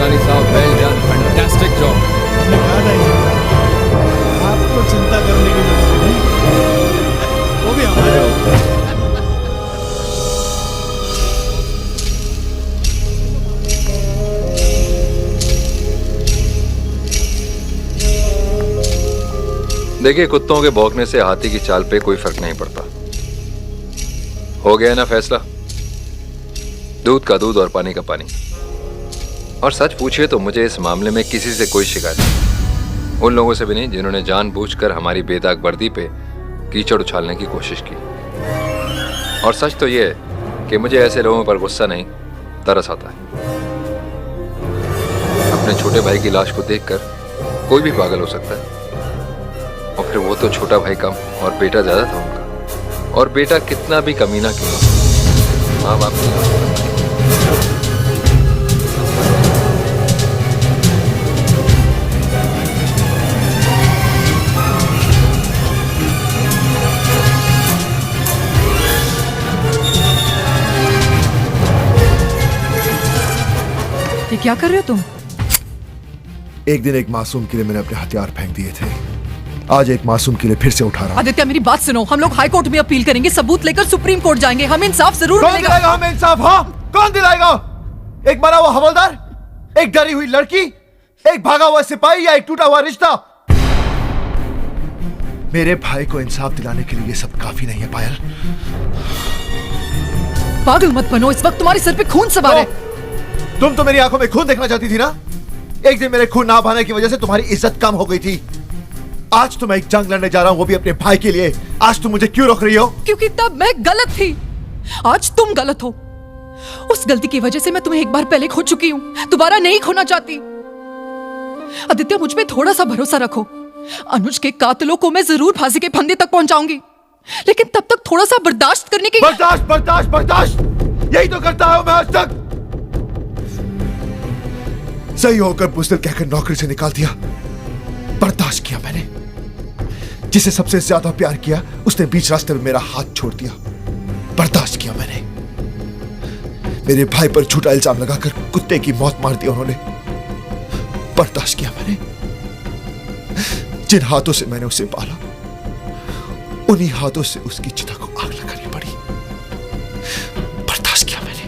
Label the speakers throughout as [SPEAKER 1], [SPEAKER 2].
[SPEAKER 1] मस्तानी साहब, well done, fantastic job.
[SPEAKER 2] हमने कहा था इसे, आपको चिंता करने की जरूरत नहीं, वो भी हमारे ऊपर।
[SPEAKER 3] देखिए, कुत्तों के भौंकने से हाथी की चाल पे कोई फर्क नहीं पड़ता। हो गया ना फैसला? दूध का दूध और पानी का पानी। और सच पूछिए तो मुझे इस मामले में किसी से कोई शिकायत नहीं, उन लोगों से भी नहीं जिन्होंने जानबूझकर हमारी बेदाग वर्दी पे कीचड़ उछालने की कोशिश की। और सच तो यह है कि मुझे ऐसे लोगों पर गुस्सा नहीं, तरस आता है। अपने छोटे भाई की लाश को देखकर कोई भी पागल हो सकता है, और फिर वो तो छोटा भाई कम और बेटा ज्यादा था उनका। और बेटा कितना भी कमीना क्यों ना, माँ बाप नहीं हो सकता।
[SPEAKER 4] ये क्या कर रहे हो तुम?
[SPEAKER 5] एक दिन एक मासूम के लिए मैंने अपने हथियार फेंक दिए थे, आज एक मासूम के लिए फिर से उठा रहा हूं।
[SPEAKER 4] आदित्य, मेरी बात सुनो, हम लोग हाई कोर्ट में अपील करेंगे, सबूत लेकर सुप्रीम कोर्ट जाएंगे, हमें इंसाफ जरूर
[SPEAKER 5] कौन
[SPEAKER 4] मिलेगा।
[SPEAKER 5] दिलाएगा हमें इंसाफ? हाँ, कौन दिलाएगा? एक मरा हुआ हवलदार, एक डरी हुई लड़की, एक भागा हुआ सिपाही या एक टूटा हुआ रिश्ता? मेरे भाई को इंसाफ दिलाने के लिए ये सब काफी नहीं है पायल।
[SPEAKER 4] पागल मत बनो, इस वक्त तुम्हारे सर पे खून सवार है।
[SPEAKER 5] तुम तो मेरी आंखों में खून देखना चाहती थी ना? एक दिन मेरे खून ना बहाने की वजह से तुम्हारी इज्जत कम हो गई थी। आज तो मैं एक जंग लड़ने जा रहा हूं, वो भी अपने भाई के लिए। आज तुम मुझे क्यों रोक रही हो?
[SPEAKER 4] क्योंकि तब मैं गलत थी, आज तुम गलत हो। उस गलती की वजह से मैं तुम्हें एक बार पहले खो चुकी हूं, दोबारा नहीं खोना चाहती। आदित्य, मुझ पे थोड़ा सा भरोसा रखो। अनुज के कातिलों को मैं जरूर फांसी के फंदे तक पहुंचाऊंगी, लेकिन तब तक थोड़ा सा बर्दाश्त करने की।
[SPEAKER 5] बर्दाश्त बर्दाश्त बर्दाश्त, यही तो करता हूं मैं आज तक। सही होकर बुज़दिल कहकर नौकरी से निकाल दिया, बर्दाश्त किया मैंने। जिसे सबसे ज्यादा प्यार किया उसने बीच रास्ते में मेरा हाथ छोड़ दिया, बर्दाश्त किया मैंने। मेरे भाई पर झूठा इल्जाम लगाकर कुत्ते की मौत मार दी उन्होंने, बर्दाश्त किया मैंने। जिन हाथों से मैंने उसे पाला, उन्हीं हाथों से उसकी चिता को आग लगानी पड़ी, बर्दाश्त किया मैंने।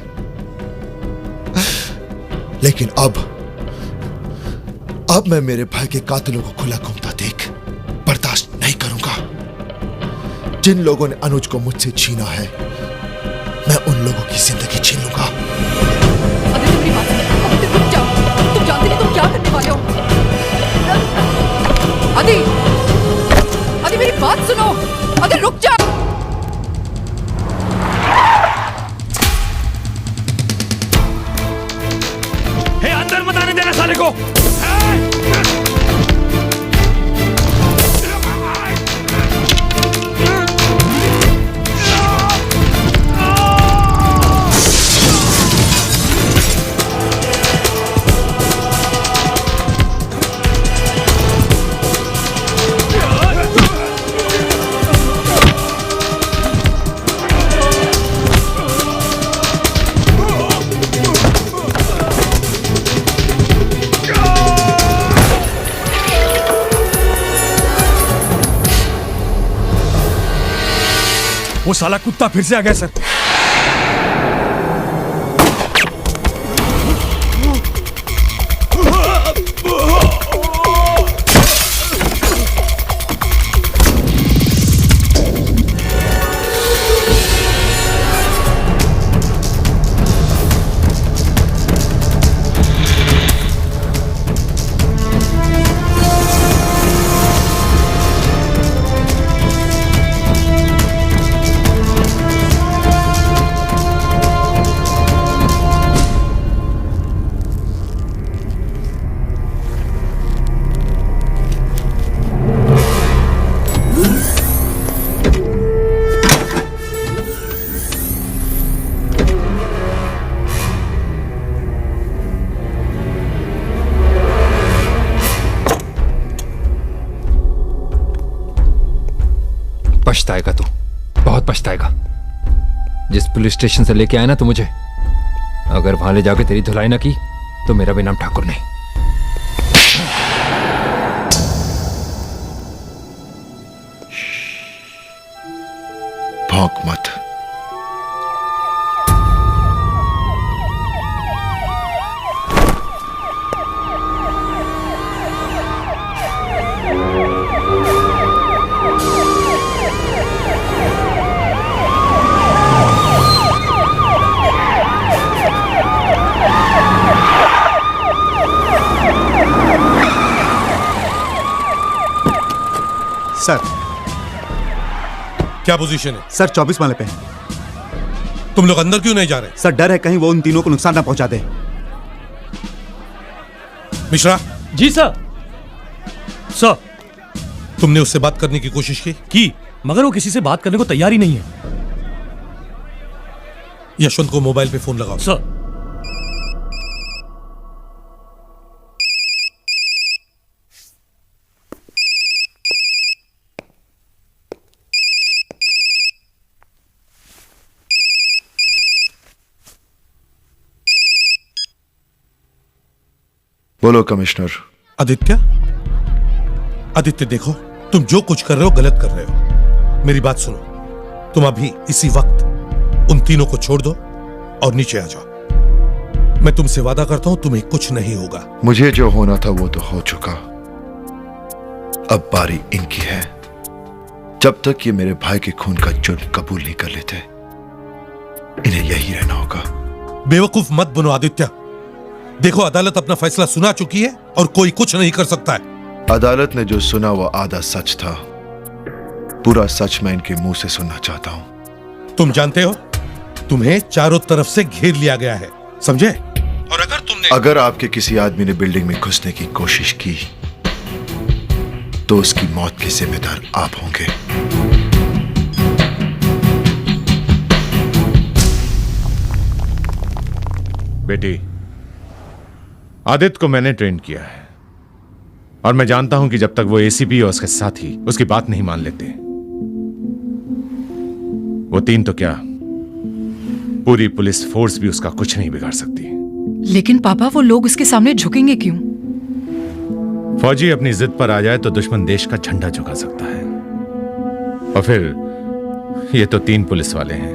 [SPEAKER 5] लेकिन अब मैं मेरे भाई के कातिलों को खुला घूमता देख बर्दाश्त नहीं करूंगा। जिन लोगों ने अनुज को मुझसे छीना है, मैं उन लोगों की जिंदगी छीन लूंगा।
[SPEAKER 4] आदित्य, मेरी बात सुनो। आदित्य, रुक जाओ, तुम जानते नहीं तुम क्या करने वाले हो। आदि, मेरी बात सुनो। आदि, रुक जाओ।
[SPEAKER 2] अंदर मत आने देना साले को। वो साला कुत्ता फिर से आ गया सर।
[SPEAKER 3] पछताएगा तू, बहुत पछताएगा। जिस पुलिस स्टेशन से लेके आया ना तू मुझे, अगर वहां ले जाके तेरी धुलाई ना की
[SPEAKER 1] तो मेरा भी नाम ठाकुर नहीं।
[SPEAKER 5] भौंक मत।
[SPEAKER 6] सर
[SPEAKER 7] क्या पोजीशन है?
[SPEAKER 6] सर 24 माले पे हैं।
[SPEAKER 7] तुम लोग अंदर क्यों नहीं जा रहे?
[SPEAKER 6] सर डर है कहीं वो उन तीनों को नुकसान ना पहुंचा दे।
[SPEAKER 7] मिश्रा,
[SPEAKER 8] जी सर। सर
[SPEAKER 7] तुमने उससे बात करने की कोशिश की?
[SPEAKER 8] मगर वो किसी से बात करने को तैयार ही नहीं है।
[SPEAKER 7] यशवंत को मोबाइल पे फोन लगाओ।
[SPEAKER 8] सर।
[SPEAKER 5] बोलो कमिश्नर।
[SPEAKER 7] आदित्य, आदित्य देखो, तुम जो कुछ कर रहे हो गलत कर रहे हो। मेरी बात सुनो, तुम अभी इसी वक्त उन तीनों को छोड़ दो और नीचे आ जाओ। मैं तुमसे वादा करता हूं तुम्हें कुछ नहीं होगा।
[SPEAKER 5] मुझे जो होना था वो तो हो चुका, अब बारी इनकी है। जब तक ये मेरे भाई के खून का जुर्म कबूल नहीं कर लेते, इन्हें यही रहना होगा।
[SPEAKER 7] बेवकूफ मत बनो आदित्य। देखो, अदालत अपना फैसला सुना चुकी है और कोई कुछ नहीं कर सकता है।
[SPEAKER 5] अदालत ने जो सुना वो आधा सच था, पूरा सच मैं इनके मुंह से सुनना चाहता हूं।
[SPEAKER 7] तुम जानते हो, तुम्हें चारों तरफ से घेर लिया गया है, समझे? और अगर
[SPEAKER 5] आपके किसी आदमी ने बिल्डिंग में घुसने की कोशिश की तो उसकी मौत के जिम्मेदार आप होंगे।
[SPEAKER 9] बेटी, आदित्य को मैंने ट्रेन किया है और मैं जानता हूं कि जब तक वो एसीपी और उसके साथी उसकी बात नहीं मान लेते, वो तीन तो क्या, पूरी पुलिस फोर्स भी उसका कुछ नहीं बिगाड़ सकती।
[SPEAKER 4] लेकिन पापा, वो लोग उसके सामने झुकेंगे क्यों?
[SPEAKER 9] फौजी अपनी जिद पर आ जाए तो दुश्मन देश का झंडा झुका सकता है। और फिर ये तो तीन पुलिस वाले हैं,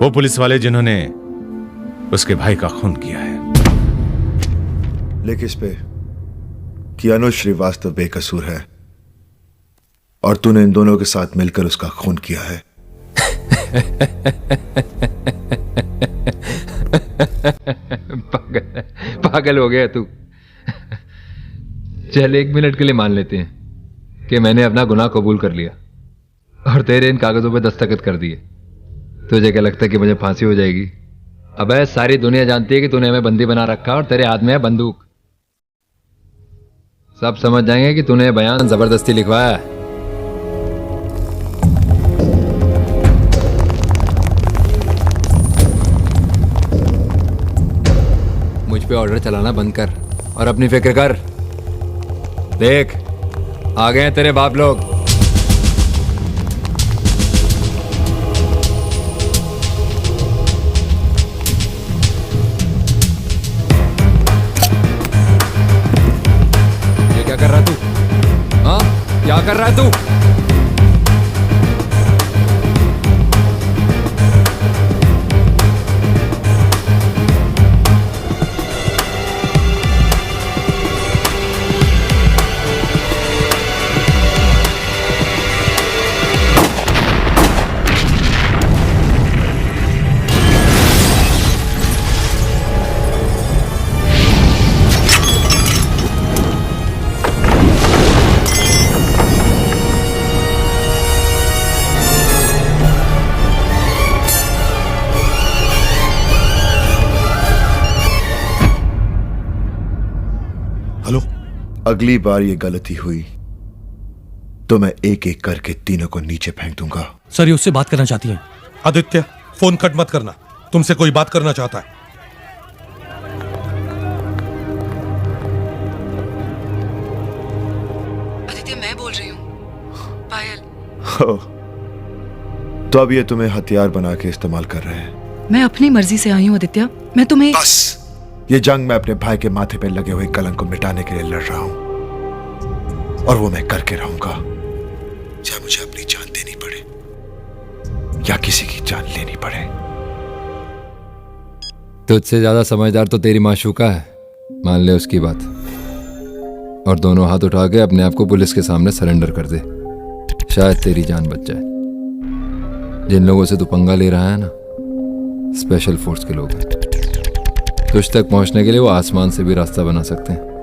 [SPEAKER 9] वो पुलिस वाले जिन्होंने उसके भाई का खून किया है।
[SPEAKER 5] लिख इस पे कि अनुज श्रीवास्तव बेकसूर है और तूने इन दोनों के साथ मिलकर उसका खून किया है।
[SPEAKER 3] पागल हो गया तू। चल 1 मिनट के लिए मान लेते हैं कि मैंने अपना गुनाह कबूल कर लिया और तेरे इन कागजों पे दस्तखत कर दिए। तुझे क्या लगता है कि मुझे फांसी हो जाएगी? अबे सारी दुनिया जानती है कि तूने हमें बंदी बना रखा और तेरे हाथ में है बंदूक। सब समझ जाएंगे कि तूने बयान जबरदस्ती लिखवाया है। मुझ पे ऑर्डर चलाना बंद कर और अपनी फिक्र कर। देख, आ गए हैं तेरे बाप लोग। ये क्या कर रहा है तू? हाँ, क्या कर रहा है तू?
[SPEAKER 5] अगली बार ये गलती हुई तो मैं एक एक करके तीनों को नीचे फेंक दूंगा।
[SPEAKER 8] सर, ये उससे बात करना चाहती हैं।
[SPEAKER 7] आदित्य, फोन कट मत करना, तुमसे कोई बात करना चाहता है।
[SPEAKER 4] आदित्य, मैं बोल रही हूँ। पायल।
[SPEAKER 5] तो अब ये तुम्हें हथियार बना के इस्तेमाल कर रहे हैं।
[SPEAKER 4] मैं अपनी मर्जी से आई हूँ आदित्य। मैं तुम्हें
[SPEAKER 5] बस ये जंग मैं अपने भाई के माथे पे लगे हुए कलंक को मिटाने के लिए लड़ रहा हूं, और वो मैं करके रहूंगा, चाहे मुझे अपनी जान देनी पड़े या किसी की जान लेनी पड़े।
[SPEAKER 3] तुझसे ज्यादा समझदार तो तेरी माशूका है, मान ले उसकी बात, और दोनों हाथ उठा के अपने आप को पुलिस के सामने सरेंडर कर दे, शायद तेरी जान बच जाए। जिन लोगों से तू पंगा ले रहा है ना, स्पेशल फोर्स के लोग हैं। तुझ तक पहुंचने के लिए वो आसमान से भी रास्ता बना सकते हैं।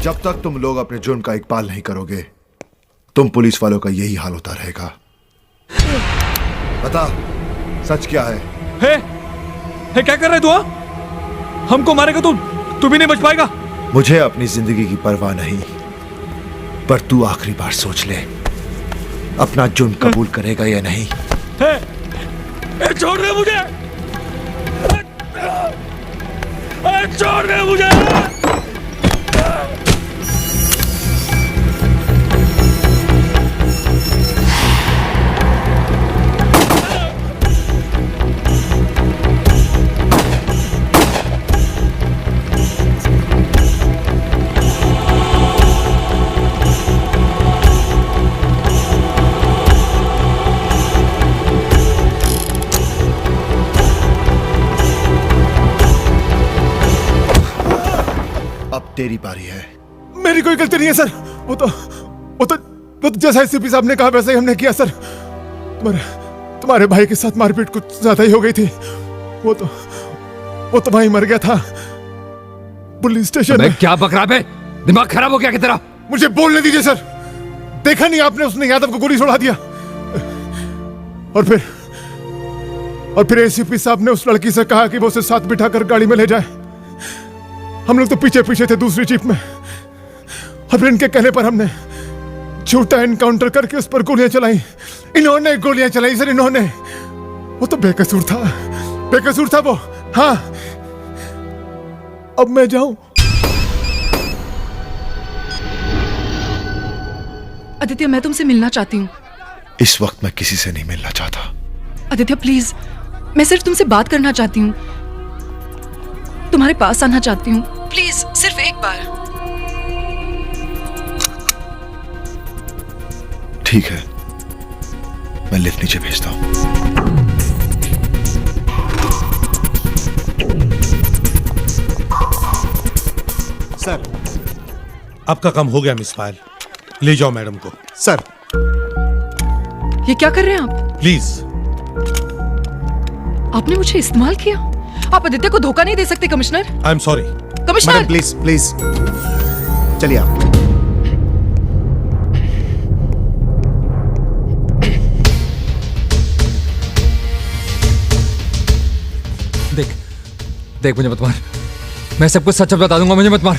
[SPEAKER 5] जब तक तुम लोग अपने जुर्म का इकबाल नहीं करोगे, तुम पुलिस वालों का यही हाल होता रहेगा। बता, सच क्या है?
[SPEAKER 8] क्या कर रहे तू? हमको मारेगा तू भी नहीं बच पाएगा।
[SPEAKER 5] मुझे अपनी जिंदगी की परवाह नहीं, पर तू आखिरी बार सोच ले, अपना जुर्म कबूल करेगा या नहीं।
[SPEAKER 8] छोड़ दे मुझे, छोड़ दे मुझे।
[SPEAKER 5] तेरी बारी है।
[SPEAKER 2] मेरी कोई गलती नहीं है सर। वो तो जैसा एसपी साहब ने कहा वैसा ही हमने किया सर। तुम्हारे भाई के साथ मारपीट कुछ ज्यादा ही हो गई थी। वो तो भाई मर गया था पुलिस स्टेशन में।
[SPEAKER 3] क्या बक रहा है? दिमाग खराब हो गया कि तेरा?
[SPEAKER 2] मुझे बोलने दीजिए सर। देखा नहीं आपने, उसने यादव को गोली छोड़ा दिया। और फिर एसीपी साहब ने उस लड़की से कहा कि वो उसे साथ बिठाकर गाड़ी में ले जाए। हम लोग तो पीछे पीछे थे दूसरी जीप में, और फिर इनके कहने पर हमने झूठा एनकाउंटर करके उस पर गोलियां चलाई। इन्होंने गोलियां चलाई सर, इन्होंने। वो तो बेकसूर था वो। हाँ, अब मैं जाऊं?
[SPEAKER 4] आदित्य, मैं तुमसे मिलना चाहती हूँ।
[SPEAKER 5] इस वक्त मैं किसी से नहीं मिलना चाहता।
[SPEAKER 4] आदित्य प्लीज, मैं सिर्फ तुमसे बात करना चाहती हूँ, तुम्हारे पास आना चाहती हूँ। प्लीज, सिर्फ एक बार।
[SPEAKER 5] ठीक है, मैं लिफ्ट नीचे भेजता हूँ।
[SPEAKER 6] सर,
[SPEAKER 7] आपका काम हो गया मिस फाइल, ले जाओ मैडम को।
[SPEAKER 6] सर,
[SPEAKER 4] ये क्या कर रहे हैं आप?
[SPEAKER 7] प्लीज।
[SPEAKER 4] आपने मुझे इस्तेमाल किया। आप आदित्य को धोखा नहीं दे सकते commissioner.
[SPEAKER 7] I am sorry.
[SPEAKER 4] Commissioner,
[SPEAKER 6] madam please please चलिए आप।
[SPEAKER 3] देख मुझे मत मार, मैं सब कुछ सच बता दूंगा, मुझे मत मार।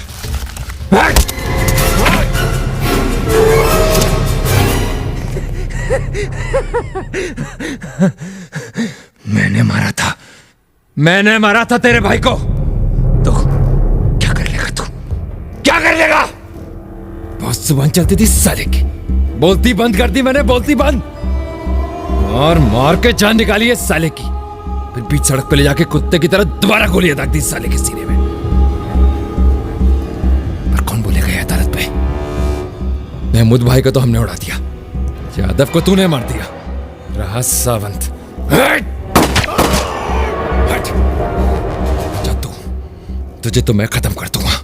[SPEAKER 1] मैंने मारा था तेरे भाई को। तो क्या कर लेगा तू? क्या कर लेगा? बहुत जुबान चलती थी साले की। बोलती बंद कर दी मैंने, बोलती बंद। और मार के जान निकाली है साले की। फिर बीच सड़क पे ले जाके कुत्ते की तरह दोबारा गोलियां दाग दी साले के सीने में। पर कौन बोलेगा ये अदालत में? महमूद भाई को तो हमने उड़ा दिया, यादव को तूने मार दिया। रहा सावंत। हट! जा तू, तुझे तो मैं खत्म कर दूंगा।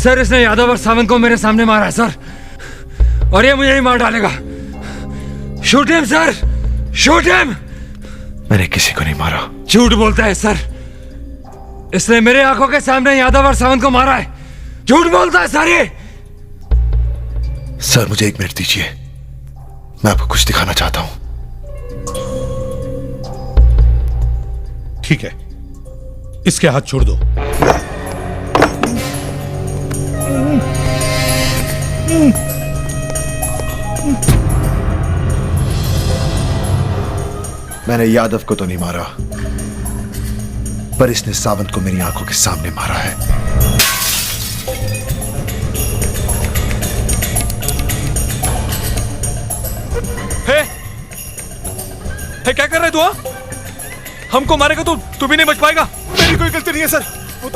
[SPEAKER 1] सर, इसने यादव और सावंत को मेरे सामने मारा है सर, और ये मुझे ही मार डालेगा। Shoot him sir, shoot him.
[SPEAKER 5] मैंने किसी को नहीं मारा।
[SPEAKER 1] झूठ बोलता है सर, इसने मेरे आंखों के सामने यादव और सावंत को मारा है। झूठ बोलता है सर ये।
[SPEAKER 5] सर मुझे 1 मिनट दीजिए, मैं आपको कुछ दिखाना चाहता हूं।
[SPEAKER 7] ठीक है, इसके हाथ छोड़ दो।
[SPEAKER 5] मैंने यादव को तो नहीं मारा, पर इसने सावंत को मेरी आंखों के सामने मारा है।
[SPEAKER 8] क्या कर रहे तू? हमको मारेगा तू भी नहीं बच पाएगा।
[SPEAKER 2] मेरी कोई गलती नहीं है सर। वो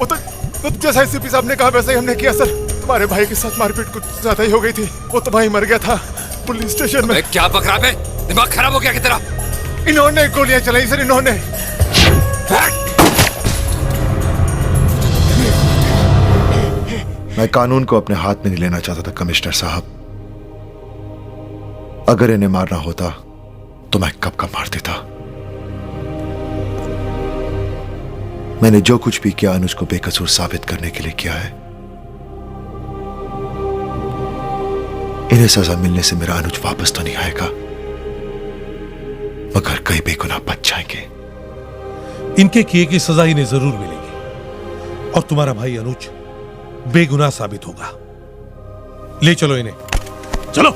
[SPEAKER 2] तो जैसा एसपी साहब ने कहा वैसा ही हमने किया सर। तुम्हारे भाई के साथ मारपीट कुछ ज्यादा ही हो गई थी। वो तो भाई मर गया था पुलिस स्टेशन में।
[SPEAKER 1] क्या बकरा पे? दिमाग खराब हो गया की तरह?
[SPEAKER 2] इन्होंने गोलियां चलाई सर, इन्होंने।
[SPEAKER 5] मैं कानून को अपने हाथ में नहीं लेना चाहता था कमिश्नर साहब। अगर इन्हें मारना होता तो मैं कब का मार देता। मैंने जो कुछ भी किया अनुज को बेकसूर साबित करने के लिए किया है। इन्हें सजा मिलने से मेरा अनुज वापस तो नहीं आएगा, मगर कई बेगुनाह बच जाएंगे।
[SPEAKER 7] इनके किए की सजा इन्हें जरूर मिलेगी और तुम्हारा भाई अनुज बेगुनाह साबित होगा। ले चलो इन्हें, चलो।